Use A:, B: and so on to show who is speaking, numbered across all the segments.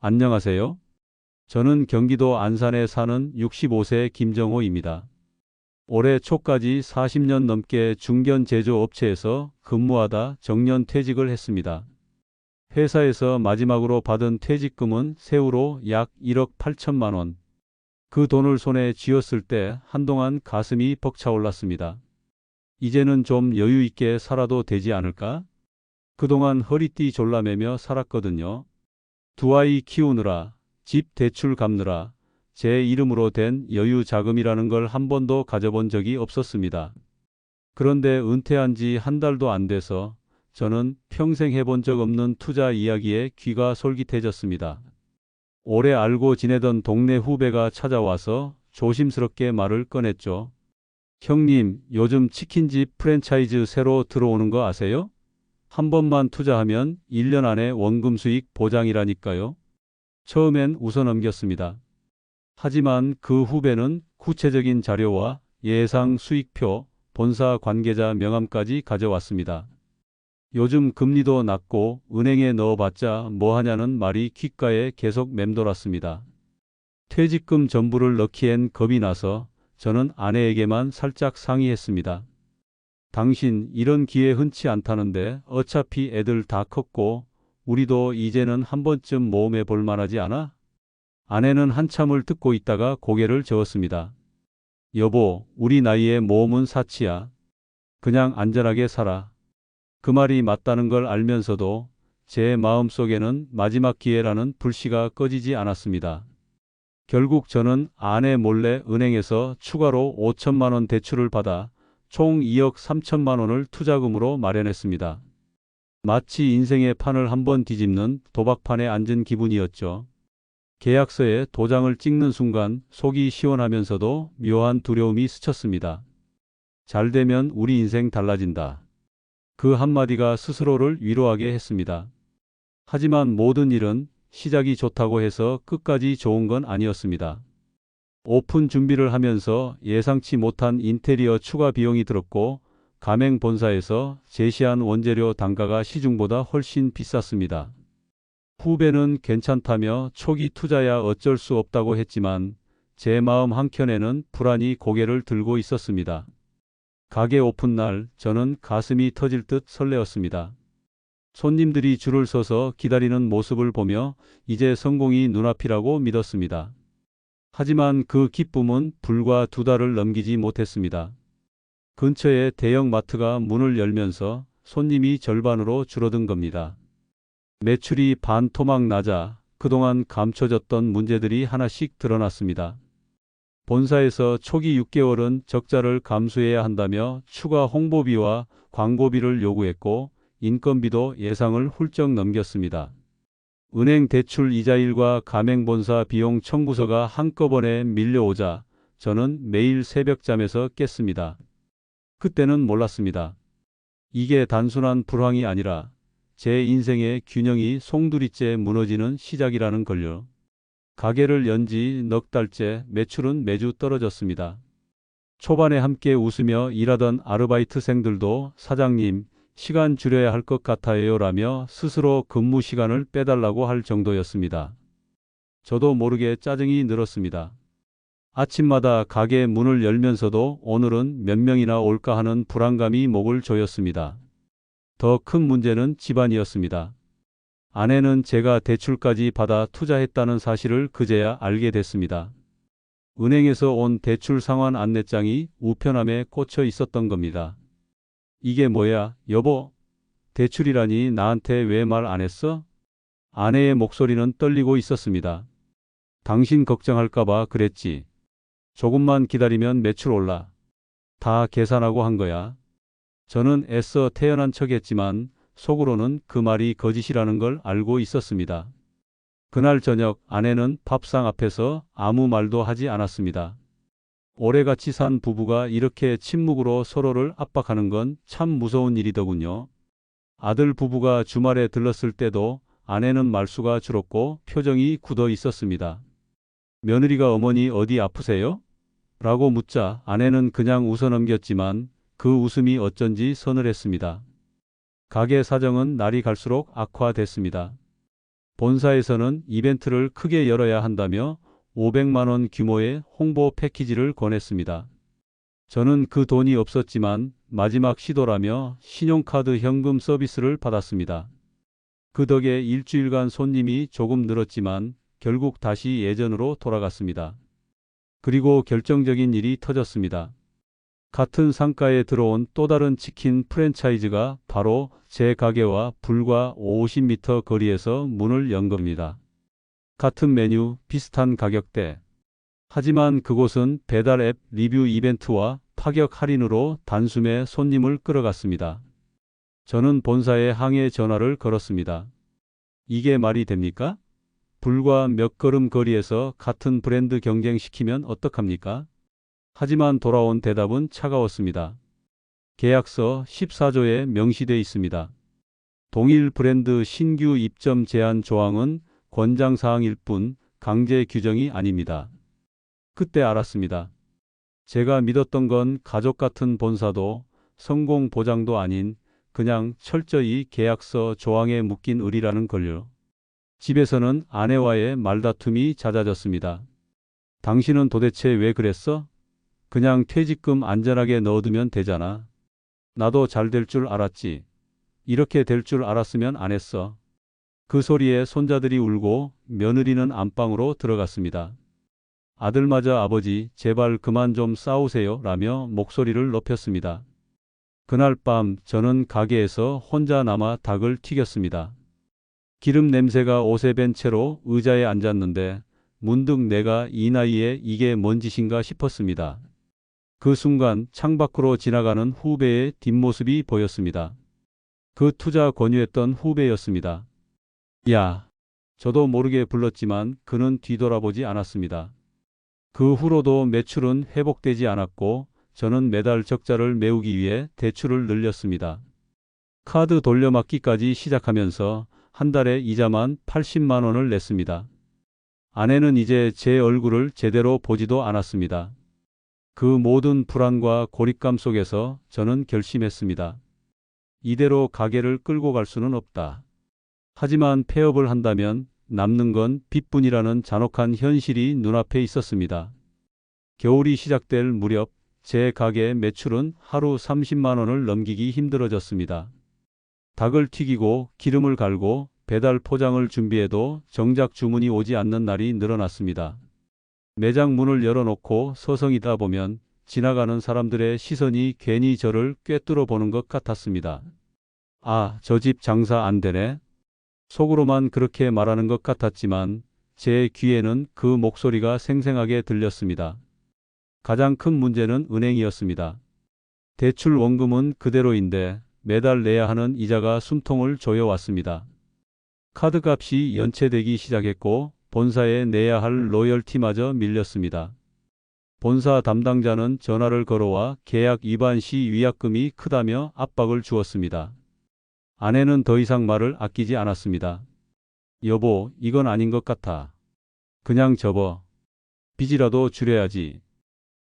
A: 안녕하세요. 저는 경기도 안산에 사는 65세 김정호입니다. 올해 초까지 40년 넘게 중견 제조업체에서 근무하다 정년 퇴직을 했습니다. 회사에서 마지막으로 받은 퇴직금은 세후로 약 1억 8천만 원. 그 돈을 손에 쥐었을 때 한동안 가슴이 벅차올랐습니다. 이제는 좀 여유 있게 살아도 되지 않을까? 그동안 허리띠 졸라매며 살았거든요. 두 아이 키우느라, 집 대출 갚느라 제 이름으로 된 여유 자금이라는 걸 한 번도 가져본 적이 없었습니다. 그런데 은퇴한 지 한 달도 안 돼서 저는 평생 해본 적 없는 투자 이야기에 귀가 솔깃해졌습니다. 오래 알고 지내던 동네 후배가 찾아와서 조심스럽게 말을 꺼냈죠. 형님, 요즘 치킨집 프랜차이즈 새로 들어오는 거 아세요? 한 번만 투자하면 1년 안에 원금 수익 보장이라니까요. 처음엔 웃어 넘겼습니다. 하지만 그 후배는 구체적인 자료와 예상 수익표, 본사 관계자 명함까지 가져왔습니다. 요즘 금리도 낮고 은행에 넣어봤자 뭐하냐는 말이 귓가에 계속 맴돌았습니다. 퇴직금 전부를 넣기엔 겁이 나서 저는 아내에게만 살짝 상의했습니다. 당신 이런 기회 흔치 않다는데 어차피 애들 다 컸고 우리도 이제는 한 번쯤 모험해 볼 만하지 않아? 아내는 한참을 듣고 있다가 고개를 저었습니다. 여보, 우리 나이에 모험은 사치야. 그냥 안전하게 살아. 그 말이 맞다는 걸 알면서도 제 마음속에는 마지막 기회라는 불씨가 꺼지지 않았습니다. 결국 저는 아내 몰래 은행에서 추가로 5천만 원 대출을 받아 총 2억 3천만 원을 투자금으로 마련했습니다. 마치 인생의 판을 한번 뒤집는 도박판에 앉은 기분이었죠. 계약서에 도장을 찍는 순간 속이 시원하면서도 묘한 두려움이 스쳤습니다. 잘 되면 우리 인생 달라진다. 그 한마디가 스스로를 위로하게 했습니다. 하지만 모든 일은 시작이 좋다고 해서 끝까지 좋은 건 아니었습니다. 오픈 준비를 하면서 예상치 못한 인테리어 추가 비용이 들었고 가맹 본사에서 제시한 원재료 단가가 시중보다 훨씬 비쌌습니다. 후배는 괜찮다며 초기 투자야 어쩔 수 없다고 했지만 제 마음 한켠에는 불안이 고개를 들고 있었습니다. 가게 오픈 날 저는 가슴이 터질 듯 설레었습니다. 손님들이 줄을 서서 기다리는 모습을 보며 이제 성공이 눈앞이라고 믿었습니다. 하지만 그 기쁨은 불과 2달을 넘기지 못했습니다. 근처에 대형 마트가 문을 열면서 손님이 절반으로 줄어든 겁니다. 매출이 반토막 나자 그동안 감춰졌던 문제들이 하나씩 드러났습니다. 본사에서 초기 6개월은 적자를 감수해야 한다며 추가 홍보비와 광고비를 요구했고 인건비도 예상을 훌쩍 넘겼습니다. 은행 대출 이자일과 가맹본사 비용 청구서가 한꺼번에 밀려오자 저는 매일 새벽잠에서 깼습니다. 그때는 몰랐습니다. 이게 단순한 불황이 아니라 제 인생의 균형이 송두리째 무너지는 시작이라는 걸요. 가게를 연 지 넉 달째 매출은 매주 떨어졌습니다. 초반에 함께 웃으며 일하던 아르바이트생들도 사장님, 시간 줄여야 할 것 같아요 라며 스스로 근무 시간을 빼달라고 할 정도였습니다. 저도 모르게 짜증이 늘었습니다. 아침마다 가게 문을 열면서도 오늘은 몇 명이나 올까 하는 불안감이 목을 조였습니다. 더 큰 문제는 집안이었습니다. 아내는 제가 대출까지 받아 투자했다는 사실을 그제야 알게 됐습니다. 은행에서 온 대출 상환 안내장이 우편함에 꽂혀 있었던 겁니다. 이게 뭐야, 여보? 대출이라니 나한테 왜 말 안 했어? 아내의 목소리는 떨리고 있었습니다. 당신 걱정할까봐 그랬지. 조금만 기다리면 매출 올라. 다 계산하고 한 거야. 저는 애써 태연한 척했지만 속으로는 그 말이 거짓이라는 걸 알고 있었습니다. 그날 저녁 아내는 밥상 앞에서 아무 말도 하지 않았습니다. 오래같이 산 부부가 이렇게 침묵으로 서로를 압박하는 건 참 무서운 일이더군요. 아들 부부가 주말에 들렀을 때도 아내는 말수가 줄었고 표정이 굳어 있었습니다. 며느리가 어머니 어디 아프세요? 라고 묻자 아내는 그냥 웃어 넘겼지만 그 웃음이 어쩐지 서늘했습니다. 가게 사정은 날이 갈수록 악화됐습니다. 본사에서는 이벤트를 크게 열어야 한다며 500만 원 규모의 홍보 패키지를 권했습니다. 저는 그 돈이 없었지만 마지막 시도라며 신용카드 현금 서비스를 받았습니다. 그 덕에 일주일간 손님이 조금 늘었지만 결국 다시 예전으로 돌아갔습니다. 그리고 결정적인 일이 터졌습니다. 같은 상가에 들어온 또 다른 치킨 프랜차이즈가 바로 제 가게와 불과 50m 거리에서 문을 연 겁니다. 같은 메뉴, 비슷한 가격대. 하지만 그곳은 배달 앱 리뷰 이벤트와 파격 할인으로 단숨에 손님을 끌어갔습니다. 저는 본사에 항해 전화를 걸었습니다. 이게 말이 됩니까? 불과 몇 걸음 거리에서 같은 브랜드 경쟁시키면 어떡합니까? 하지만 돌아온 대답은 차가웠습니다. 계약서 14조에 명시돼 있습니다. 동일 브랜드 신규 입점 제한 조항은 권장사항일 뿐 강제 규정이 아닙니다. 그때 알았습니다. 제가 믿었던 건 가족 같은 본사도 성공 보장도 아닌 그냥 철저히 계약서 조항에 묶인 의리라는 걸요. 집에서는 아내와의 말다툼이 잦아졌습니다. 당신은 도대체 왜 그랬어? 그냥 퇴직금 안전하게 넣어두면 되잖아. 나도 잘 될 줄 알았지. 이렇게 될 줄 알았으면 안 했어. 그 소리에 손자들이 울고 며느리는 안방으로 들어갔습니다. 아들마저 아버지 제발 그만 좀 싸우세요 라며 목소리를 높였습니다. 그날 밤 저는 가게에서 혼자 남아 닭을 튀겼습니다. 기름 냄새가 옷에 밴 채로 의자에 앉았는데 문득 내가 이 나이에 이게 뭔 짓인가 싶었습니다. 그 순간 창밖으로 지나가는 후배의 뒷모습이 보였습니다. 그 투자 권유했던 후배였습니다. 야! 저도 모르게 불렀지만 그는 뒤돌아보지 않았습니다. 그 후로도 매출은 회복되지 않았고 저는 매달 적자를 메우기 위해 대출을 늘렸습니다. 카드 돌려막기까지 시작하면서 한 달에 이자만 80만 원을 냈습니다. 아내는 이제 제 얼굴을 제대로 보지도 않았습니다. 그 모든 불안과 고립감 속에서 저는 결심했습니다. 이대로 가게를 끌고 갈 수는 없다. 하지만 폐업을 한다면 남는 건 빚뿐이라는 잔혹한 현실이 눈앞에 있었습니다. 겨울이 시작될 무렵 제 가게의 매출은 하루 30만 원을 넘기기 힘들어졌습니다. 닭을 튀기고 기름을 갈고 배달 포장을 준비해도 정작 주문이 오지 않는 날이 늘어났습니다. 매장 문을 열어놓고 서성이다 보면 지나가는 사람들의 시선이 괜히 저를 꿰뚫어 보는 것 같았습니다. 아, 저 집 장사 안 되네. 속으로만 그렇게 말하는 것 같았지만 제 귀에는 그 목소리가 생생하게 들렸습니다. 가장 큰 문제는 은행이었습니다. 대출 원금은 그대로인데 매달 내야 하는 이자가 숨통을 조여왔습니다. 카드값이 연체되기 시작했고 본사에 내야 할 로열티마저 밀렸습니다. 본사 담당자는 전화를 걸어와 계약 위반 시 위약금이 크다며 압박을 주었습니다. 아내는 더 이상 말을 아끼지 않았습니다. 여보, 이건 아닌 것 같아. 그냥 접어. 빚이라도 줄여야지.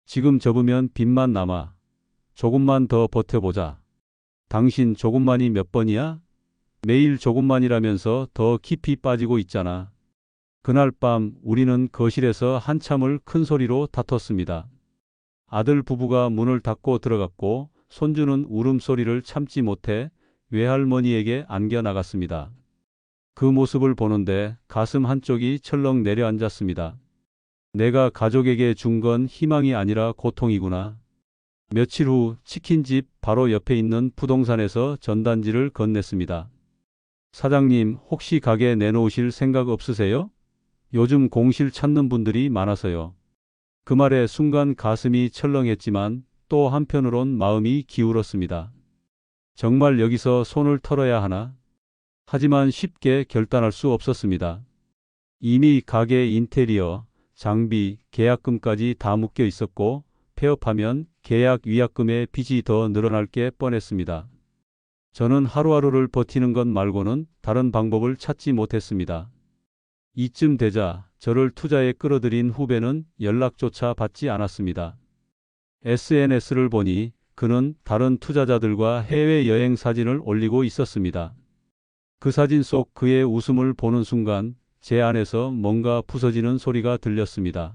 A: 지금 접으면 빚만 남아. 조금만 더 버텨보자. 당신 조금만이 몇 번이야? 매일 조금만이라면서 더 깊이 빠지고 있잖아. 그날 밤 우리는 거실에서 한참을 큰 소리로 다퉜습니다. 아들 부부가 문을 닫고 들어갔고 손주는 울음소리를 참지 못해 외할머니에게 안겨 나갔습니다. 그 모습을 보는데 가슴 한쪽이 철렁 내려앉았습니다. 내가 가족에게 준 건 희망이 아니라 고통이구나. 며칠 후 치킨집 바로 옆에 있는 부동산에서 전단지를 건넸습니다. 사장님, 혹시 가게 내놓으실 생각 없으세요? 요즘 공실 찾는 분들이 많아서요. 그 말에 순간 가슴이 철렁했지만 또 한편으론 마음이 기울었습니다. 정말 여기서 손을 털어야 하나? 하지만 쉽게 결단할 수 없었습니다. 이미 가게 인테리어, 장비, 계약금까지 다 묶여 있었고 폐업하면 계약 위약금의 빚이 더 늘어날 게 뻔했습니다. 저는 하루하루를 버티는 것 말고는 다른 방법을 찾지 못했습니다. 이쯤 되자 저를 투자에 끌어들인 후배는 연락조차 받지 않았습니다. SNS를 보니 그는 다른 투자자들과 해외여행 사진을 올리고 있었습니다. 그 사진 속 그의 웃음을 보는 순간 제 안에서 뭔가 부서지는 소리가 들렸습니다.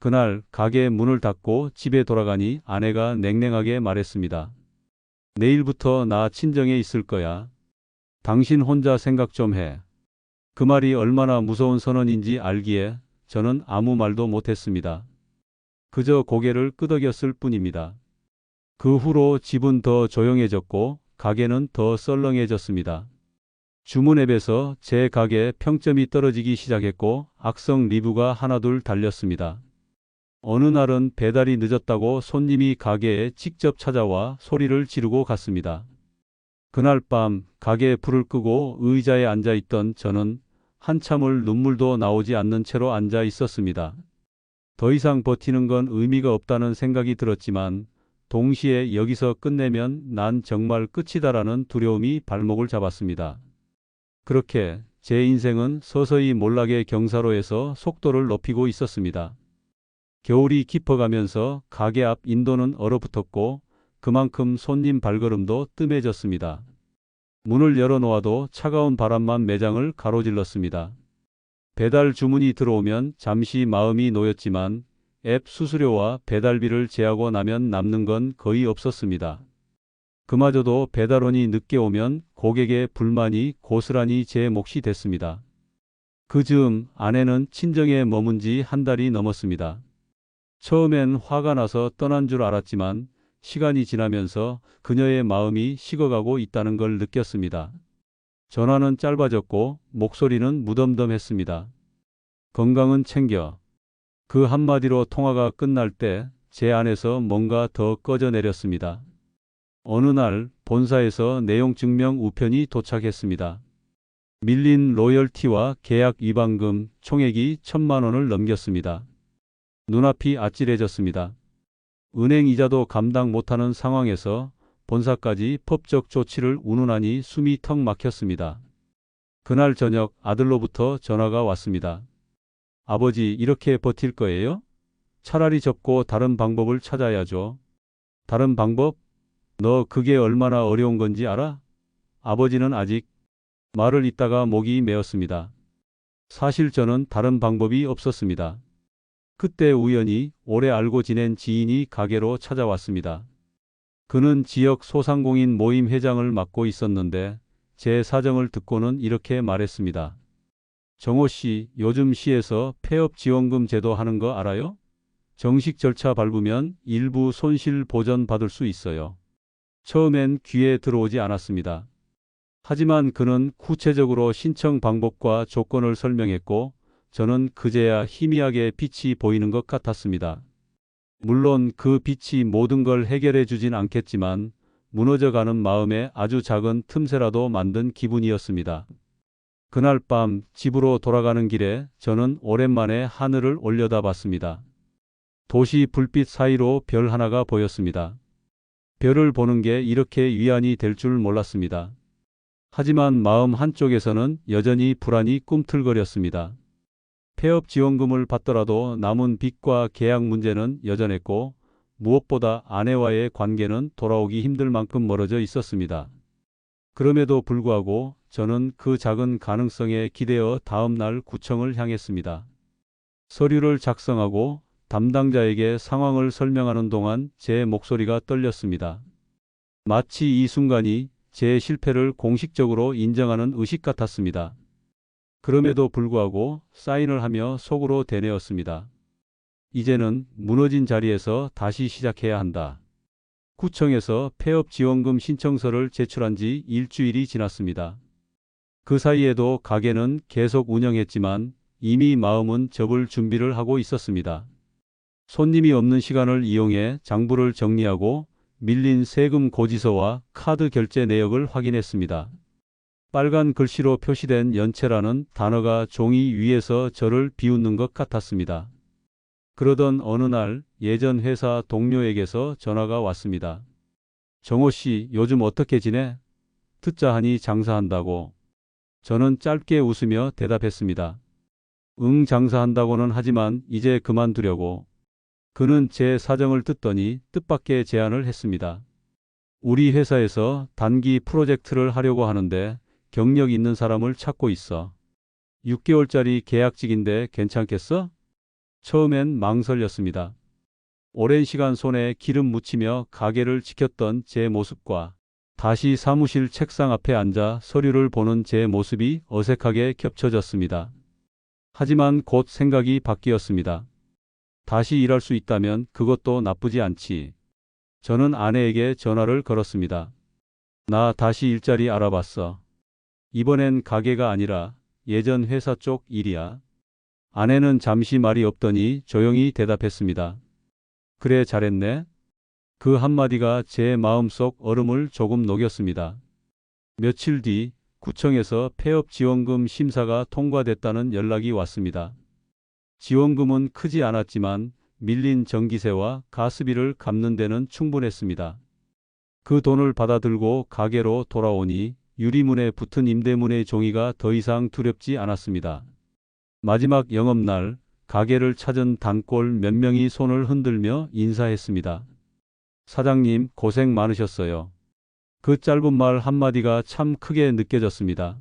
A: 그날 가게 문을 닫고 집에 돌아가니 아내가 냉랭하게 말했습니다. 내일부터 나 친정에 있을 거야. 당신 혼자 생각 좀 해. 그 말이 얼마나 무서운 선언인지 알기에 저는 아무 말도 못했습니다. 그저 고개를 끄덕였을 뿐입니다. 그 후로 집은 더 조용해졌고 가게는 더 썰렁해졌습니다. 주문 앱에서 제 가게 평점이 떨어지기 시작했고 악성 리뷰가 하나둘 달렸습니다. 어느 날은 배달이 늦었다고 손님이 가게에 직접 찾아와 소리를 지르고 갔습니다. 그날 밤 가게에 불을 끄고 의자에 앉아 있던 저는 한참을 눈물도 나오지 않는 채로 앉아 있었습니다. 더 이상 버티는 건 의미가 없다는 생각이 들었지만 동시에 여기서 끝내면 난 정말 끝이다라는 두려움이 발목을 잡았습니다. 그렇게 제 인생은 서서히 몰락의 경사로에서 속도를 높이고 있었습니다. 겨울이 깊어가면서 가게 앞 인도는 얼어붙었고 그만큼 손님 발걸음도 뜸해졌습니다. 문을 열어놓아도 차가운 바람만 매장을 가로질렀습니다. 배달 주문이 들어오면 잠시 마음이 놓였지만 앱 수수료와 배달비를 제하고 나면 남는 건 거의 없었습니다. 그마저도 배달원이 늦게 오면 고객의 불만이 고스란히 제 몫이 됐습니다. 그 즈음 아내는 친정에 머문 지 한 달이 넘었습니다. 처음엔 화가 나서 떠난 줄 알았지만 시간이 지나면서 그녀의 마음이 식어가고 있다는 걸 느꼈습니다. 전화는 짧아졌고 목소리는 무덤덤했습니다. 건강은 챙겨. 그 한마디로 통화가 끝날 때 제 안에서 뭔가 더 꺼져내렸습니다. 어느 날 본사에서 내용 증명 우편이 도착했습니다. 밀린 로열티와 계약 위반금 총액이 1,000만 원을 넘겼습니다. 눈앞이 아찔해졌습니다. 은행 이자도 감당 못하는 상황에서 본사까지 법적 조치를 운운하니 숨이 턱 막혔습니다. 그날 저녁 아들로부터 전화가 왔습니다. 아버지, 이렇게 버틸 거예요? 차라리 접고 다른 방법을 찾아야죠. 다른 방법? 너 그게 얼마나 어려운 건지 알아? 아버지는 아직 말을 잇다가 목이 메었습니다. 사실 저는 다른 방법이 없었습니다. 그때 우연히 오래 알고 지낸 지인이 가게로 찾아왔습니다. 그는 지역 소상공인 모임 회장을 맡고 있었는데 제 사정을 듣고는 이렇게 말했습니다. 정호 씨, 요즘 시에서 폐업 지원금 제도 하는 거 알아요? 정식 절차 밟으면 일부 손실 보전 받을 수 있어요. 처음엔 귀에 들어오지 않았습니다. 하지만 그는 구체적으로 신청 방법과 조건을 설명했고 저는 그제야 희미하게 빛이 보이는 것 같았습니다. 물론 그 빛이 모든 걸 해결해 주진 않겠지만 무너져가는 마음에 아주 작은 틈새라도 만든 기분이었습니다. 그날 밤 집으로 돌아가는 길에 저는 오랜만에 하늘을 올려다봤습니다. 도시 불빛 사이로 별 하나가 보였습니다. 별을 보는 게 이렇게 위안이 될 줄 몰랐습니다. 하지만 마음 한쪽에서는 여전히 불안이 꿈틀거렸습니다. 폐업 지원금을 받더라도 남은 빚과 계약 문제는 여전했고 무엇보다 아내와의 관계는 돌아오기 힘들 만큼 멀어져 있었습니다. 그럼에도 불구하고 저는 그 작은 가능성에 기대어 다음 날 구청을 향했습니다. 서류를 작성하고 담당자에게 상황을 설명하는 동안 제 목소리가 떨렸습니다. 마치 이 순간이 제 실패를 공식적으로 인정하는 의식 같았습니다. 그럼에도 불구하고 사인을 하며 속으로 되뇌었습니다. 이제는 무너진 자리에서 다시 시작해야 한다. 구청에서 폐업 지원금 신청서를 제출한 지 일주일이 지났습니다. 그 사이에도 가게는 계속 운영했지만 이미 마음은 접을 준비를 하고 있었습니다. 손님이 없는 시간을 이용해 장부를 정리하고 밀린 세금 고지서와 카드 결제 내역을 확인했습니다. 빨간 글씨로 표시된 연체라는 단어가 종이 위에서 저를 비웃는 것 같았습니다. 그러던 어느 날 예전 회사 동료에게서 전화가 왔습니다. 정호 씨, 요즘 어떻게 지내? 듣자 하니 장사한다고. 저는 짧게 웃으며 대답했습니다. 응, 장사한다고는 하지만 이제 그만두려고. 그는 제 사정을 듣더니 뜻밖의 제안을 했습니다. 우리 회사에서 단기 프로젝트를 하려고 하는데 경력 있는 사람을 찾고 있어. 6개월짜리 계약직인데 괜찮겠어? 처음엔 망설였습니다. 오랜 시간 손에 기름 묻히며 가게를 지켰던 제 모습과 다시 사무실 책상 앞에 앉아 서류를 보는 제 모습이 어색하게 겹쳐졌습니다. 하지만 곧 생각이 바뀌었습니다. 다시 일할 수 있다면 그것도 나쁘지 않지. 저는 아내에게 전화를 걸었습니다. 나 다시 일자리 알아봤어. 이번엔 가게가 아니라 예전 회사 쪽 일이야. 아내는 잠시 말이 없더니 조용히 대답했습니다. 그래, 잘했네. 그 한마디가 제 마음속 얼음을 조금 녹였습니다. 며칠 뒤 구청에서 폐업 지원금 심사가 통과됐다는 연락이 왔습니다. 지원금은 크지 않았지만 밀린 전기세와 가스비를 갚는 데는 충분했습니다. 그 돈을 받아들고 가게로 돌아오니 유리문에 붙은 임대문의 종이가 더 이상 두렵지 않았습니다. 마지막 영업날 가게를 찾은 단골 몇 명이 손을 흔들며 인사했습니다. 사장님, 고생 많으셨어요. 그 짧은 말 한마디가 참 크게 느껴졌습니다.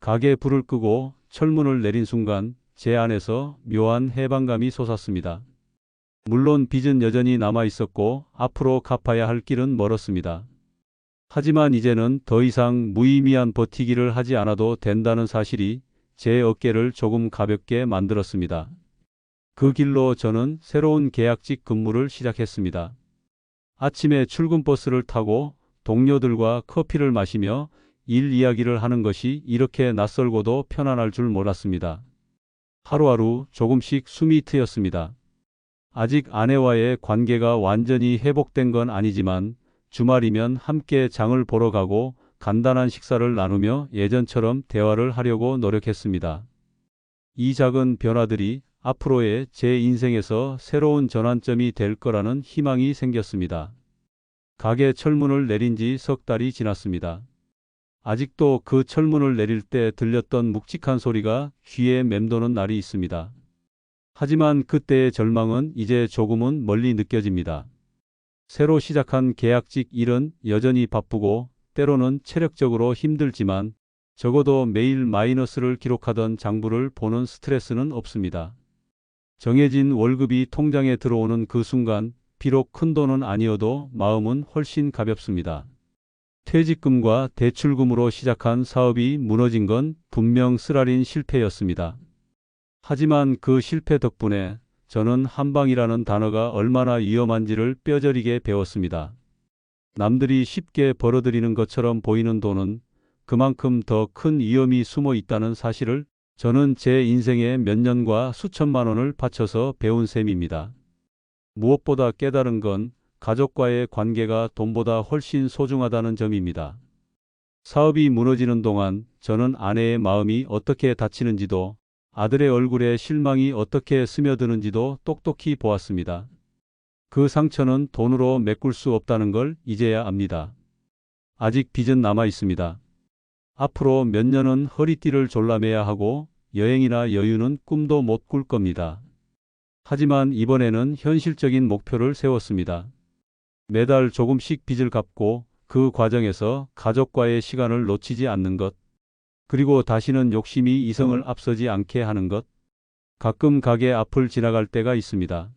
A: 가게 불을 끄고 철문을 내린 순간 제 안에서 묘한 해방감이 솟았습니다. 물론 빚은 여전히 남아 있었고 앞으로 갚아야 할 길은 멀었습니다. 하지만 이제는 더 이상 무의미한 버티기를 하지 않아도 된다는 사실이 제 어깨를 조금 가볍게 만들었습니다. 그 길로 저는 새로운 계약직 근무를 시작했습니다. 아침에 출근 버스를 타고 동료들과 커피를 마시며 일 이야기를 하는 것이 이렇게 낯설고도 편안할 줄 몰랐습니다. 하루하루 조금씩 숨이 트였습니다. 아직 아내와의 관계가 완전히 회복된 건 아니지만 주말이면 함께 장을 보러 가고 간단한 식사를 나누며 예전처럼 대화를 하려고 노력했습니다. 이 작은 변화들이 앞으로의 제 인생에서 새로운 전환점이 될 거라는 희망이 생겼습니다. 가게 철문을 내린 지 석 달이 지났습니다. 아직도 그 철문을 내릴 때 들렸던 묵직한 소리가 귀에 맴도는 날이 있습니다. 하지만 그때의 절망은 이제 조금은 멀리 느껴집니다. 새로 시작한 계약직 일은 여전히 바쁘고 때로는 체력적으로 힘들지만 적어도 매일 마이너스를 기록하던 장부를 보는 스트레스는 없습니다. 정해진 월급이 통장에 들어오는 그 순간 비록 큰 돈은 아니어도 마음은 훨씬 가볍습니다. 퇴직금과 대출금으로 시작한 사업이 무너진 건 분명 쓰라린 실패였습니다. 하지만 그 실패 덕분에 저는 한방이라는 단어가 얼마나 위험한지를 뼈저리게 배웠습니다. 남들이 쉽게 벌어들이는 것처럼 보이는 돈은 그만큼 더 큰 위험이 숨어 있다는 사실을 저는 제 인생의 몇 년과 수천만 원을 바쳐서 배운 셈입니다. 무엇보다 깨달은 건 가족과의 관계가 돈보다 훨씬 소중하다는 점입니다. 사업이 무너지는 동안 저는 아내의 마음이 어떻게 다치는지도 아들의 얼굴에 실망이 어떻게 스며드는지도 똑똑히 보았습니다. 그 상처는 돈으로 메꿀 수 없다는 걸 이제야 압니다. 아직 빚은 남아 있습니다. 앞으로 몇 년은 허리띠를 졸라매야 하고 여행이나 여유는 꿈도 못 꿀 겁니다. 하지만 이번에는 현실적인 목표를 세웠습니다. 매달 조금씩 빚을 갚고 그 과정에서 가족과의 시간을 놓치지 않는 것, 그리고 다시는 욕심이 이성을 앞서지 않게 하는 것. 가끔 가게 앞을 지나갈 때가 있습니다.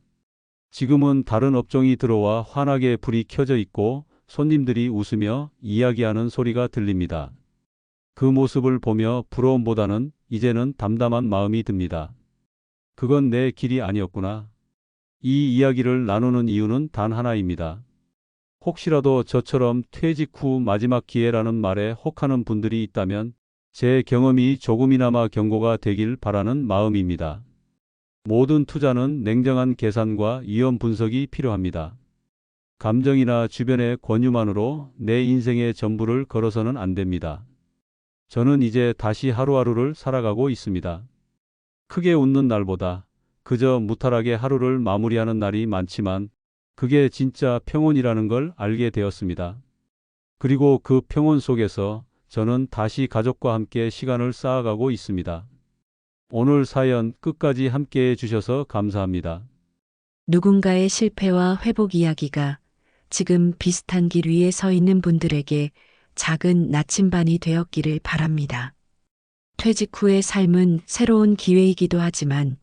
A: 지금은 다른 업종이 들어와 환하게 불이 켜져 있고 손님들이 웃으며 이야기하는 소리가 들립니다. 그 모습을 보며 부러움보다는 이제는 담담한 마음이 듭니다. 그건 내 길이 아니었구나. 이 이야기를 나누는 이유는 단 하나입니다. 혹시라도 저처럼 퇴직 후 마지막 기회라는 말에 혹하는 분들이 있다면 제 경험이 조금이나마 경고가 되길 바라는 마음입니다. 모든 투자는 냉정한 계산과 위험 분석이 필요합니다. 감정이나 주변의 권유만으로 내 인생의 전부를 걸어서는 안 됩니다. 저는 이제 다시 하루하루를 살아가고 있습니다. 크게 웃는 날보다 그저 무탈하게 하루를 마무리하는 날이 많지만 그게 진짜 평온이라는 걸 알게 되었습니다. 그리고 그 평온 속에서 저는 다시 가족과 함께 시간을 쌓아가고 있습니다. 오늘 사연 끝까지 함께해 주셔서 감사합니다.
B: 누군가의 실패와 회복 이야기가 지금 비슷한 길 위에 서 있는 분들에게 작은 나침반이 되었기를 바랍니다. 퇴직 후의 삶은 새로운 기회이기도 하지만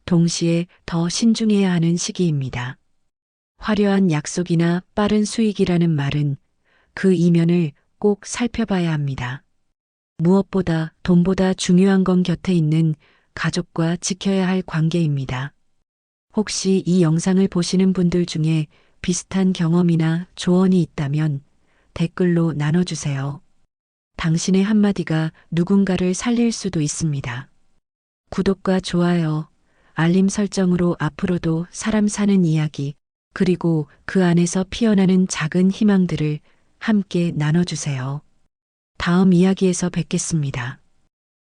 B: 동시에 더 신중해야 하는 시기입니다. 화려한 약속이나 빠른 수익이라는 말은 그 이면을 꼭 살펴봐야 합니다. 무엇보다 돈보다 중요한 건 곁에 있는 가족과 지켜야 할 관계입니다. 혹시 이 영상을 보시는 분들 중에 비슷한 경험이나 조언이 있다면 댓글로 나눠주세요. 당신의 한마디가 누군가를 살릴 수도 있습니다. 구독과 좋아요, 알림 설정으로 앞으로도 사람 사는 이야기, 그리고 그 안에서 피어나는 작은 희망들을 함께 나눠주세요. 다음 이야기에서 뵙겠습니다.